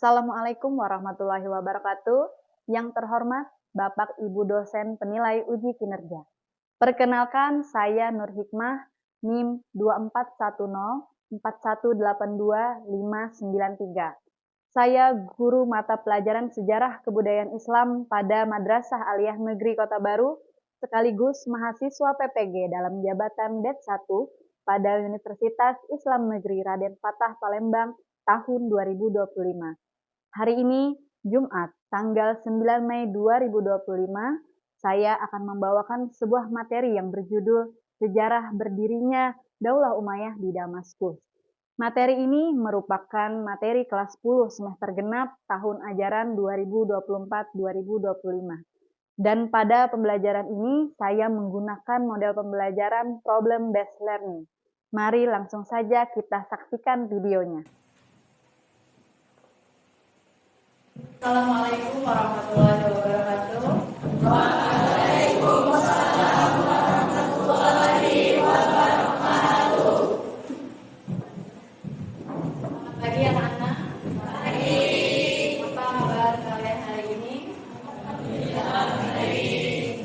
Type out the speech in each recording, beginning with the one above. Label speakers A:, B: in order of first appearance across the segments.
A: Assalamualaikum warahmatullahi wabarakatuh. Yang terhormat Bapak Ibu dosen penilai uji kinerja. Perkenalkan, saya Nur Hikmah, NIM 241041825993. Saya guru mata pelajaran Sejarah Kebudayaan Islam pada Madrasah Aliyah Negeri Kota Baru, sekaligus mahasiswa PPG dalam jabatan Det 1 pada Universitas Islam Negeri Raden Fatah Palembang tahun 2025. Hari ini, Jumat, tanggal 9 Mei 2025, saya akan membawakan sebuah materi yang berjudul Sejarah Berdirinya Daulah Umayyah di Damaskus. Materi ini merupakan materi kelas 10 semester genap tahun ajaran 2024-2025. Dan pada pembelajaran ini, saya menggunakan model pembelajaran Problem Based Learning. Mari langsung saja kita saksikan videonya.
B: Assalamualaikum warahmatullahi wabarakatuh.
C: Waalaikumsalam warahmatullahi wabarakatuh.
B: Selamat pagi anak-anak.
C: Pagi.
B: Apa kabar kalian hari ini?
C: Baik.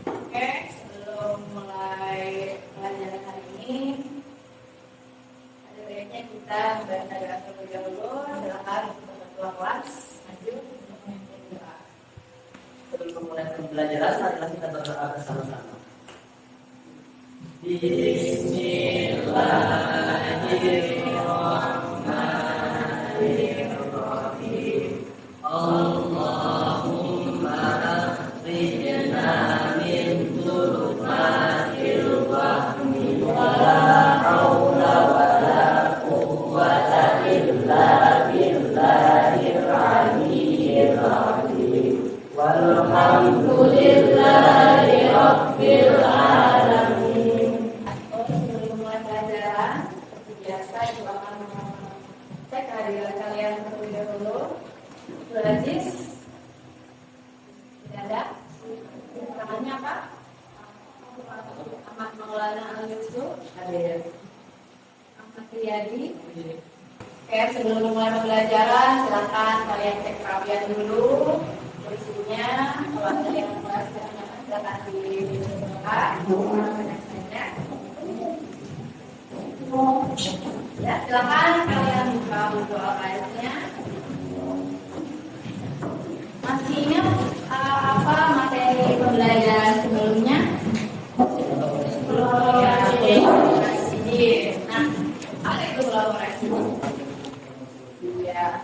B: Oke, sebelum mulai pelajaran hari ini, ada baiknya kita baca doa terlebih dahulu. Silakan untuk ketua kelas maju.
D: Sebelum memulai pembelajaran, marilah kita berdoa bersama-sama. Bismillahirrahmanirrahim. Allahumma akhrijna min dhulumatil wahmi wa la haula wa la quwwata illa billahil aliyyil azim. Walhamdulillahi rabbil alamin.
B: Sebelum mulai pelajaran, seperti biasa ibu akan cek kehadiran kalian terlebih dahulu. Ibu Aziz, tidak ada. Namanya apa? Ahmad Maulana Al-Yusuf.
D: Hadir.
B: Ahmad Riyadi. Oke, sebelum mulai pembelajaran, silakan kalian cek kerapian dulu. Isinya, kalau ada yang pelajarannya silakan dibuka. Ya, silakan kalian buka buku LKS-nya. Masih ingat apa materi pembelajaran sebelumnya? Kolaborasi. Nah, apa itu kolaborasi? Ya,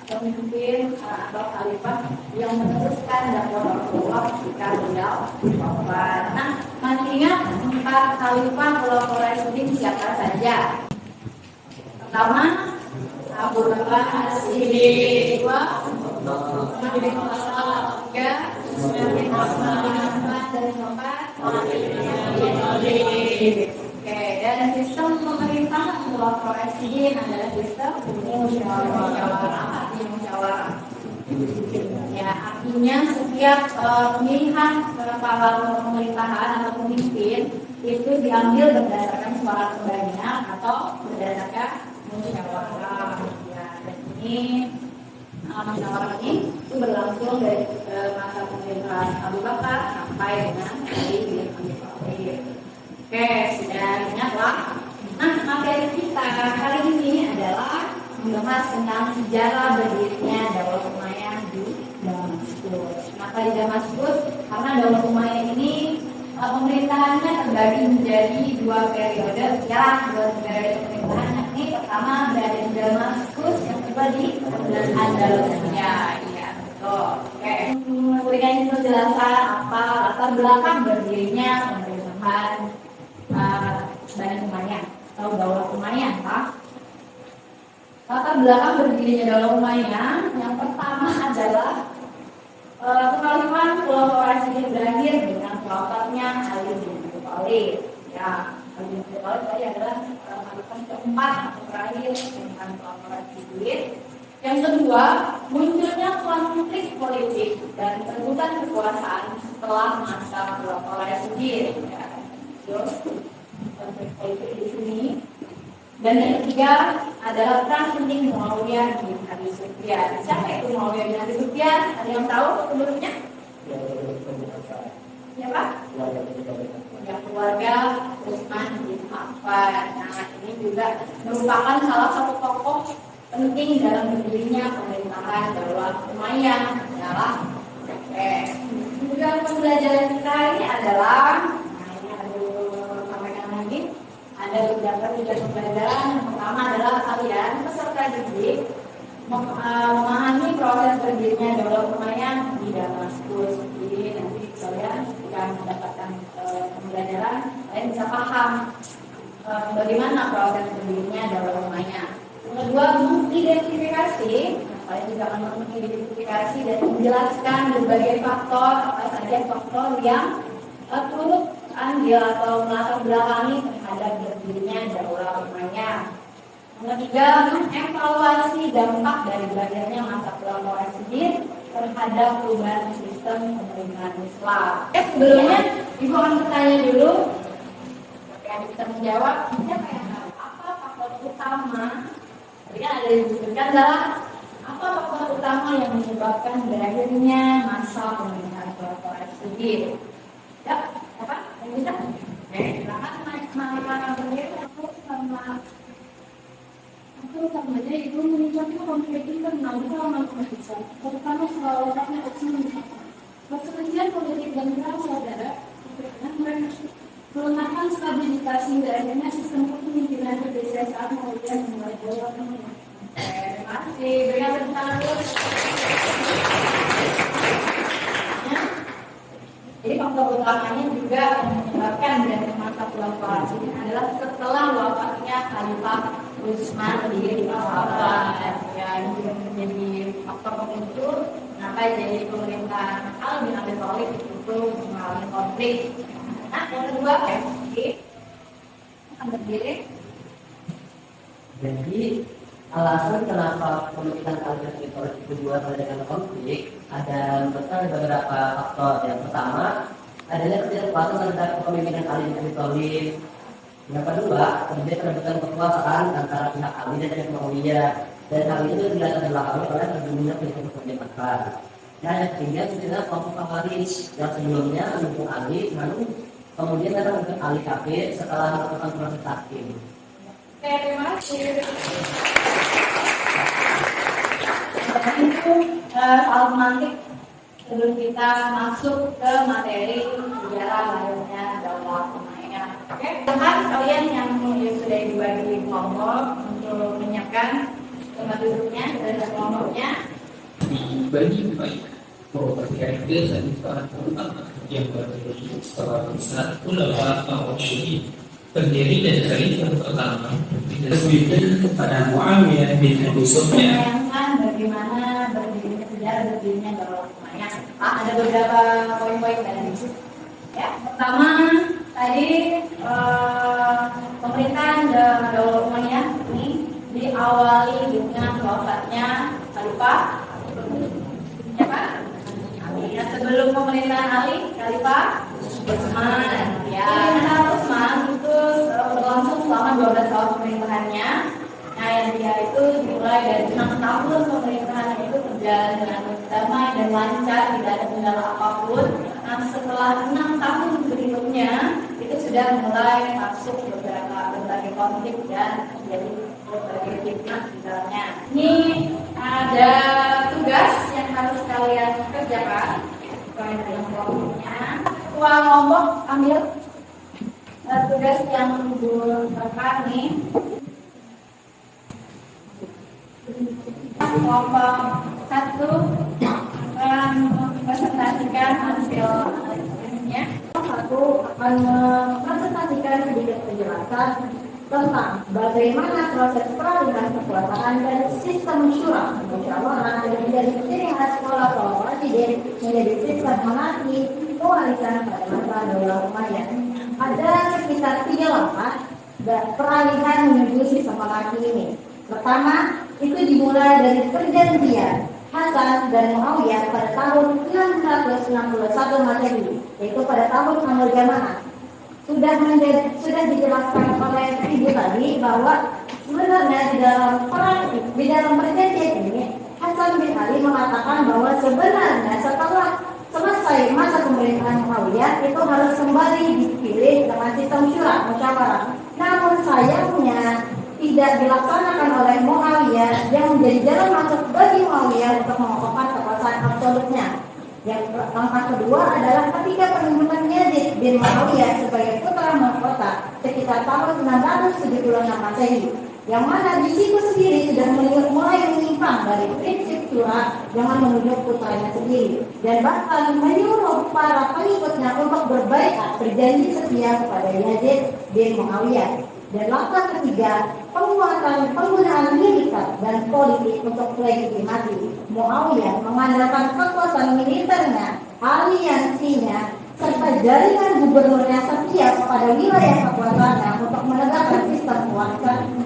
B: pemimpin atau khalifah yang meneruskan dakwah Rasulullah ketika beliau wafat. Nah, masih ingat 4 khalifah Khulafaur-Rasyidin siapa saja? Pertama, Abu Bakar As-Siddiq, kedua, Umar bin Khattab, ketiga, Utsman bin Affan, dan keempat, Ali bin Abi Thalib. Oke, dan sistem pemerintahan Khulafaur-Rasyidin adalah sistem musyawarah. Ya, artinya setiap pemilihan kepala pemerintahan atau pemimpin itu diambil berdasarkan suara terbanyak atau berdasarkan musyawarah. Ya, dan ini musyawarah ini itu berlangsung dari masa pemerintahan Abu Bakar sampai dengan Ali bin Abi Thalib. Oke, sudah ingatlah. Nah, materi kita kali ini adalah membahas tentang sejarah berdirinya Daulah Umayyah di Damaskus. Maka di Damaskus, karena Daulah Umayyah ini pemerintahannya terbagi menjadi 2 periode, ya, 2 periode pemerintahan. Ini pertama berada di Damaskus, yang kedua di Andalusia. Iya, betul. Oke, memberikan penjelasan apa latar belakang berdirinya pemerintahan Bani Umayyah atau Daulah Umayyah, Pak. Latar belakang berdirinya Daulah Umayyah yang pertama adalah kekhalifahan Khulafaur-Rasyidin berakhir dengan wafatnya Ali bin Abi Thalib. Ya, Ali bin Abi Thalib tadi adalah khalifah keempat atau terakhir dengan Khulafaur-Rasyidin. Yang kedua, munculnya konflik politik dan perebutan kekuasaan setelah masa Khulafaur-Rasyidin. Ya, konflik politik di sini. Dan yang ketiga adalah perang penting Muawiyah bin Abi Sufyan Sufyan. Siapa itu Muawiyah bin Abi Sufyan? Ada yang tahu penduduknya? Siapa? Ya, keluarga Utsman bin Affan. Nah, ini juga merupakan salah satu tokoh penting dalam berdirinya pemerintahan Daulah Umayyah adalah Mepes. Juga pembelajaran kita ini adalah, nah ini ada sampaikan lagi, ada beberapa tujuan pembelajaran. Yang pertama adalah kalian peserta didik memahami proses berdirinya Daulah Umayyah di Damaskus. Jadi nanti kalian akan mendapatkan pembelajaran, kalian bisa paham bagaimana proses berdirinya Daulah Umayyah. Yang kedua, mengidentifikasi. Kalian juga akan mengidentifikasi dan menjelaskan berbagai faktor, apa saja faktor yang turut andil atau melatar belakangi terhadap berdirinya Daulah Umayyah. Yang ketiga, mengevaluasi dampak dari belajarnya masa Khulafaur Rasyidin terhadap perubahan sistem pemerintahan Islam. Sebelumnya, Ibu akan bertanya dulu, yang bisa menjawab, siapa yang tahu apa faktor utama? Tadi kan ada yang disebutkan adalah apa faktor utama yang menyebabkan berakhirnya masa pemerintahan Khulafaur Rasyidin? Ya, apa? Yang bisa? Silakan mana sendiri
C: Aku utamanya itu meningkatkan konflik internal di kalangan umat Islam, terutama soal letaknya Utsman bin Affan. Perselisihan politik dan perang saudara, mereka melemahkan stabilitas hingga akhirnya sistem kepemimpinan bergeser saat kemudian mulai Daulah Umayyah.
B: Terima kasih. Berikan tepuk tangan dulu. Jadi faktor utamanya juga yang menyebabkan dari masa Khulafaur Rasyidin adalah setelah wafatnya Khalifah Utsman bin Affan. Ya, ini juga menjadi faktor pemicu kenapa jadi pemerintahan Ali bin Abi Thalib itu mengalami konflik. Nah, yang kedua, akan berdiri.
D: Jadi alasan kenapa pemerintahan Ali bin Abi Thalib itu juga dengan konflik ada beberapa faktor. Yang pertama adanya ketidakpuasan terhadap kepemimpinan Ali bin Abi Thalib. Yang kedua, terjadi perebutan kekuasaan antara pihak Ali dan pihak Muawiyah, dan hal itu tidak terbelakangi oleh terbunuhnya pihak pemerintahan. Dan yang ketiga, tidak kelompok Khawarij yang sebelumnya mendukung Ali, lalu kemudian ada mungkin Ali kafir setelah melakukan proses tahkim.
B: Terima kasih. Itu soal semantik sebelum kita masuk ke materi sejarah lahirnya Daulah Umayyah. Oke, silahkan kalian yang sudah dibagi kelompok untuk menyiapkan tempat duduknya dan kelompoknya.
E: Dibagi baik bahwa ada satu yang berdiri setelah besar Khulafaur Rasyidin pendiri dan khalifah pertama disebutkan kepada Muawiyah bin Abi Sufyan.
B: Bayangkan bagaimana berdirinya sejarah berdirinya Daulah Umayyah. Ada beberapa poin-poin dari itu. Ya, pertama tadi pemerintahan Daulah Umayyah ini diawali dengan wafatnya Khalifah siapa? Ali. Ya, sebelum pemerintahan Ali, Khalifah Utsman. Ya, pemerintahan Utsman itu berlangsung selama 12 tahun pemerintahannya. Nah, yang dia itu dimulai dari 6 tahun pemerintahannya itu berjalan dengan damai dan lancar, tidak ada kendala apapun. Nah, setelah 6 tahun berikutnya itu sudah mulai masuk berbagai konflik dan jadi berbagai fitnah di dalamnya. Ini ada tugas yang harus kalian kerjakan. Kalian dalam kelompoknya. Ketua kelompok ambil tugas yang berkah nih. Kelompok 1 akan mempresentasikan hasil analisisnya.
C: Satu akan mempresentasikan sedikit penjelasan tentang bagaimana proses peralihan kekuasaan dan sistem syura musyawarah yang menjadi ciri khas Khulafaur Rasyidin menjadi sistem monarki pewarisan pada masa Daulah Umayyah. Ada sekitar 3 langkah peralihan menuju sistem monarki ini. Pertama, itu dimulai dari perjanjian Hasan dan Muawiyah pada tahun 661 Masehi, yaitu pada tahun Amr Jamaah. Sudah dijelaskan oleh Ibu tadi bahwa sebenarnya di dalam perjanjian ini Hasan bin Ali mengatakan bahwa sebenarnya setelah selesai masa pemerintahan Muawiyah itu harus kembali dipilih dengan sistem syura musyawarah. Namun sayangnya tidak dilaksanakan oleh Muawiyah yang menjadi jalan masuk bagi Muawiyah untuk mengokohkan kekuasaan absolutnya. Yang langkah kedua adalah ketika penunjukan Yazid bin Muawiyah sebagai putra mahkota sekitar tahun 676 Masehi, yang mana di situ sendiri sudah mulai menyimpang dari prinsip syura dengan menunjuk putranya sendiri dan bahkan menyuruh para pengikutnya untuk berbaikat berjanji setia kepada Yazid bin Muawiyah. Dan langkah ketiga, penggunaan militer dan politik untuk legitimasi. Muawiyah mengandalkan kekuatan militernya, aliansinya, serta jaringan gubernurnya setia kepada wilayah kekuasaannya untuk menegakkan sistem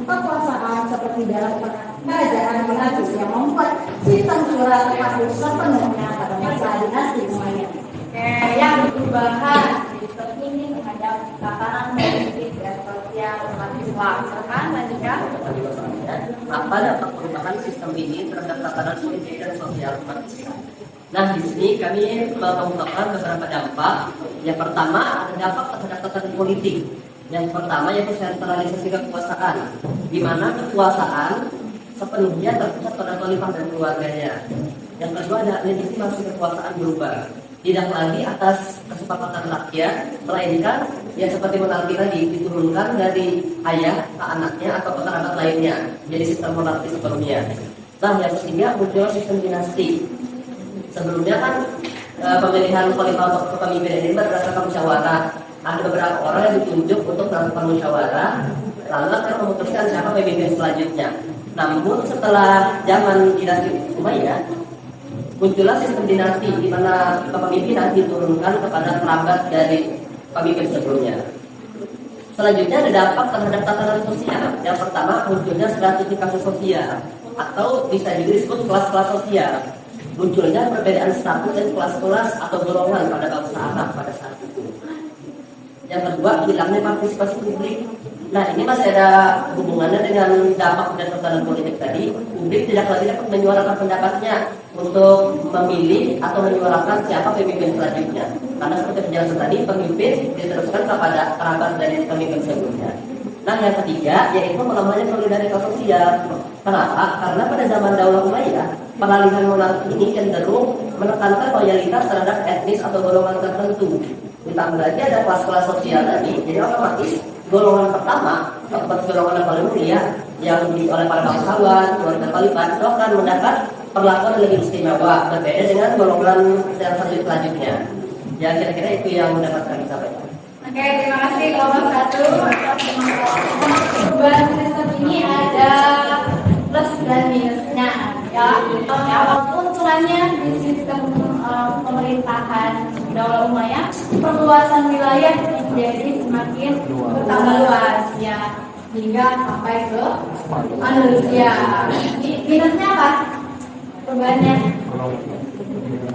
C: kekuasaan seperti dalam kerajaan monarkis yang membuat sistem syura terpadu sepenuhnya pada masa dinasti Umayyad.
B: Yang perubahan sistem ini terhadap tatanan politik dan sosial umat Islam. Silakan lanjutkan.
D: Apa dampak perubahan sistem ini terhadap tatanan politik dan sosial umat Islam? Nah, di sini kami mengungkapkan beberapa dampak. Yang pertama ada dampak terhadap tatanan politik. Yang pertama yaitu sentralisasi kekuasaan, di mana kekuasaan sepenuhnya terpusat pada khalifah dan keluarganya. Yang kedua ada legitimasi kekuasaan berubah, tidak lagi atas kesepakatan rakyat, melainkan ya seperti monarki tadi diturunkan dari ayah ke anaknya atau ke kerabat lainnya, jadi sistem monarki sepenuhnya. Nah, yang ketiga muncul sistem dinasti. Sebelumnya kan pemilihan khalifah untuk kepemimpinan ini berdasarkan musyawarah. Ada beberapa orang yang ditunjuk untuk melakukan musyawarah, lalu akan memutuskan siapa pemimpin selanjutnya. Namun setelah zaman dinasti Umayyah, muncullah sistem dinasti di mana kepemimpinan diturunkan kepada kerabat dari pemimpin sebelumnya. Selanjutnya ada dampak terhadap tatanan sosial. Yang pertama munculnya stratifikasi sosial atau bisa juga disebut kelas-kelas sosial. Munculnya perbedaan status dan kelas-kelas atau golongan pada bangsa Arab pada saat itu. Yang kedua, hilangnya partisipasi publik. Nah, ini masih ada hubungannya dengan dampak dan tatanan politik tadi. Publik tidak lagi dapat menyuarakan pendapatnya untuk memilih atau menyuarakan siapa pemimpin selanjutnya. Karena seperti penjelasan tadi, pemimpin diteruskan kepada kerabat dari pemimpin sebelumnya. Nah, yang ketiga yaitu melemahnya solidaritas sosial. Kenapa? Karena pada zaman Daulah Umayyah, peralihan monarki ini cenderung menekankan loyalitas terhadap etnis atau golongan tertentu. Ditambah lagi ada kelas-kelas sosial tadi, jadi otomatis golongan pertama atau golongan yang paling mulia yang dimiliki oleh para bangsawan, keluarga khalifah itu akan mendapat perlakuan lebih istimewa, berbeda dengan golongan yang selanjutnya. Ya, kira-kira itu yang mendapat kami sampaikan.
B: Oke, terima kasih kelompok 1. Perubahan sistem ini ada plus dan minusnya. Ya, keuntungannya di sistem pemerintahan Daulah Umayyah, perluasan wilayah menjadi semakin bertambah luas ya, hingga sampai ke Andalusia. Minusnya apa? Perubahannya.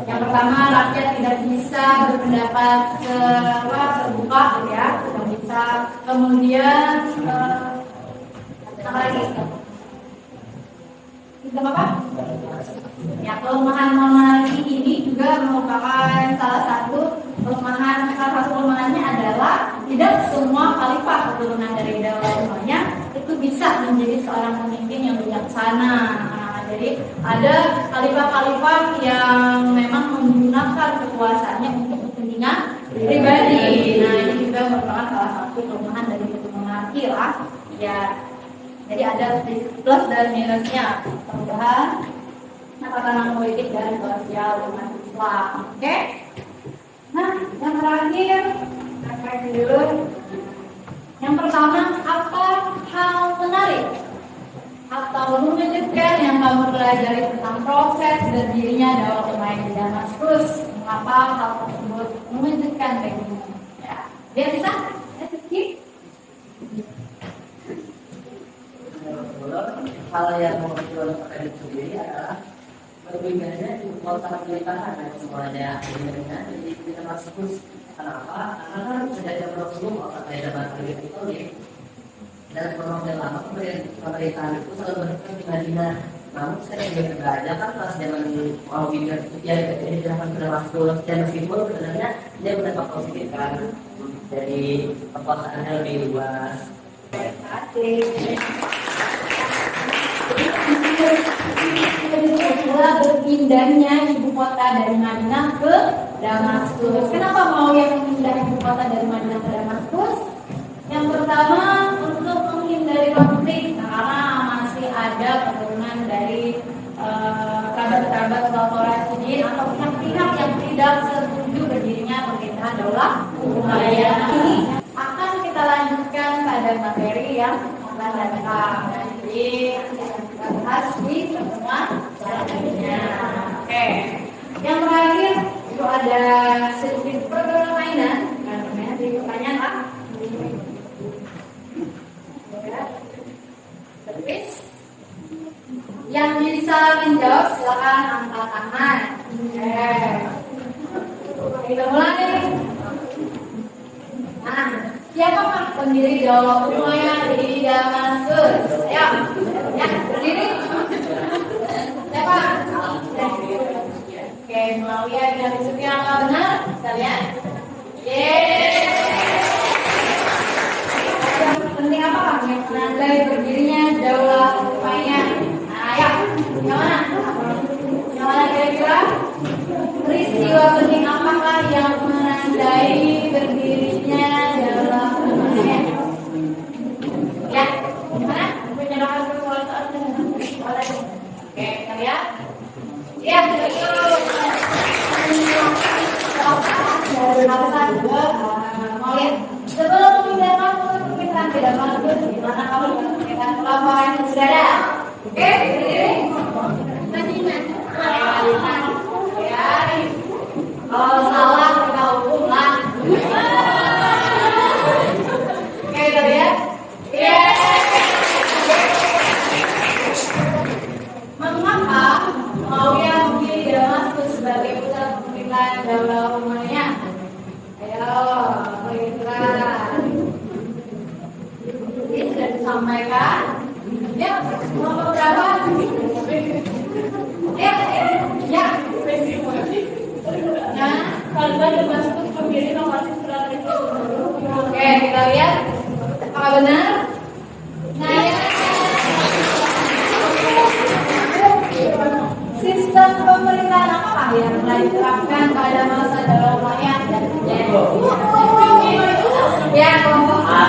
B: Yang pertama, rakyat tidak bisa berpendapat terbuka ya, tidak bisa. Kemudian apa lagi? Sistem apa? Ya, kelemahan monarki ini juga merupakan salah satu kelemahannya adalah tidak semua khalifah keturunan dari Daulah Umayyah itu bisa menjadi seorang pemimpin yang bijaksana. Jadi ada khalifah-khalifah yang memang menggunakan kekuasaannya untuk kepentingan pribadi. Nah, ini juga merupakan salah satu kelemahan dari monarki lah. Ya, jadi ada plus dan minusnya. Perubahan tatanan politik dan sosial umat Islam. Oke? Nah, yang terakhir, saya kasih dulu. Yang pertama, apa hal menarik atau mengejutkan yang kamu pelajari tentang proses dan dirinya Daulah Umayyah di Damaskus? Mengapa hal tersebut mengejutkan bagimu? Ya, biar bisa? Ya, sedikit.
D: Hal yang menonjol terkait sendiri adalah berbedanya kuota pemerintahan dan semuanya berbeda di Damaskus. Kenapa? Karena kan sejak zaman Rasulullah sampai zaman Ali bin Abi Thalib dan pemerintahan lama pemerintahan itu selalu berada di Madinah. namun saya juga belajar kan pas zaman mau bikin ya jadi jangan sudah masuk dan meskipun sebenarnya dia berdampak positif kan dari kekuasaannya lebih luas.
B: Adalah berpindahnya ibu kota dari Madinah ke Damaskus. Kenapa mau yang memindah ibu kota dari Madinah ke Damaskus? Yang pertama untuk menghindari konflik, karena masih ada keturunan dari kerabat-kerabat Rasulullah atau pihak-pihak yang tidak setuju berdirinya pemerintahan Daulah Umayyah. Ini akan kita lanjutkan pada materi yang akan datang. Jadi kita bahas di pertemuan selanjutnya. Oke. Yang terakhir itu ada sedikit permainan. Jadi pertanyaan Pak. Terus yang bisa menjawab silakan angkat tangan. Kita mulai. Nah, siapakah pendiri Daulah Umayyah di Damaskus? Ya, berdiri. Siapa? Oke, Muawiyah bin Abi Sufyan, apa benar? Kita lihat. Yang penting apa? Yang menandai berdirinya Daulah Umayyah. Nah, ya, yang mana? Yang mana kira-kira? Peristiwa penting apakah yang menandai berdirinya Daulah Umayyah? Ya, gimana? Penyerahan kekuasaan. Oke, kita lihat. Ya, mau lihat. Sebelum memindahkan pemerintahan tidak masuk, gimana kamu memindahkan pelaporan yang sudah ada? Oke, berdiri. Ya, kalau salah kita hukum lah. Oke, kita lihat. Mengapa Muawiyah memilih Damaskus sebagai pusat pemerintahan Daulah Umayyah? Ayo, kira-kira ini sudah disampaikan. Ya, nomor berapa? Ya. Kalau Damaskus memilih lokasi strategis. Oke, kita lihat. Apakah benar? Nah, ya. Sistem pemerintahan apa yang telah diterapkan pada masa Daulah Umayyah dan ya, kelompok A.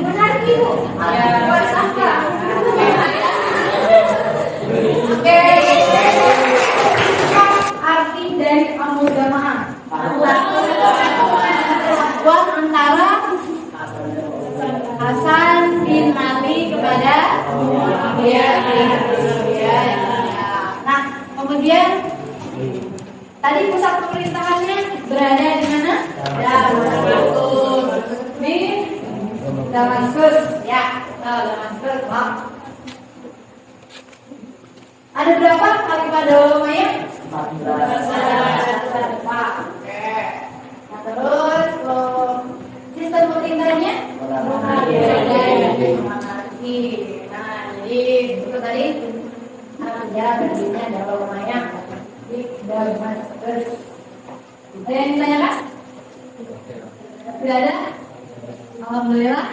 B: Benar, Ibu. Ya, sangka. Oke. Arti dari Al-Mujama'ah. Persatuan antara Hasan bin Ali kepada Muawiyah. Nah, kemudian tadi pusat pemerintahannya berada di mana? Di Damaskus. Ya, Damaskus. Pak. Ada berapa khalifah Daulah Umayyah? 14. Pak. Oke. Nah, terus sistem pemerintahannya? Monarki. Nah, jadi itu tadi sejarah berdirinya Daulah Umayyah di Damaskus. Ada yang ditanyakan? Tidak ada? Alhamdulillah.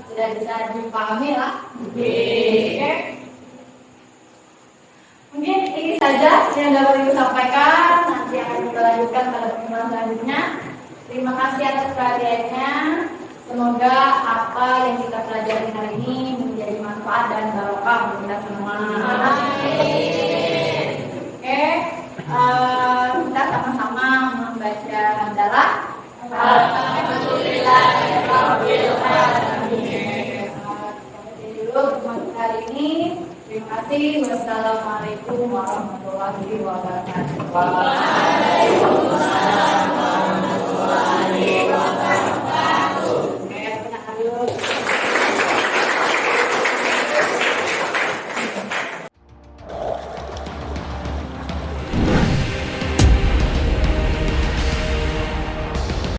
B: Sudah bisa dipahami lah. Oke. Mungkin ini saja yang dapat Ibu sampaikan. Nanti akan kita lanjutkan pada pertemuan selanjutnya. Terima kasih atas perhatiannya. Semoga apa yang kita pelajari hari ini menjadi manfaat dan barokah untuk kita semua. Oke, kita sama-sama membaca hamdalah. Alhamdulillahirabbil alamin. Dulu hari ini. Terima kasih. Wassalamualaikum warahmatullahi wabarakatuh. Waalaikumsalam.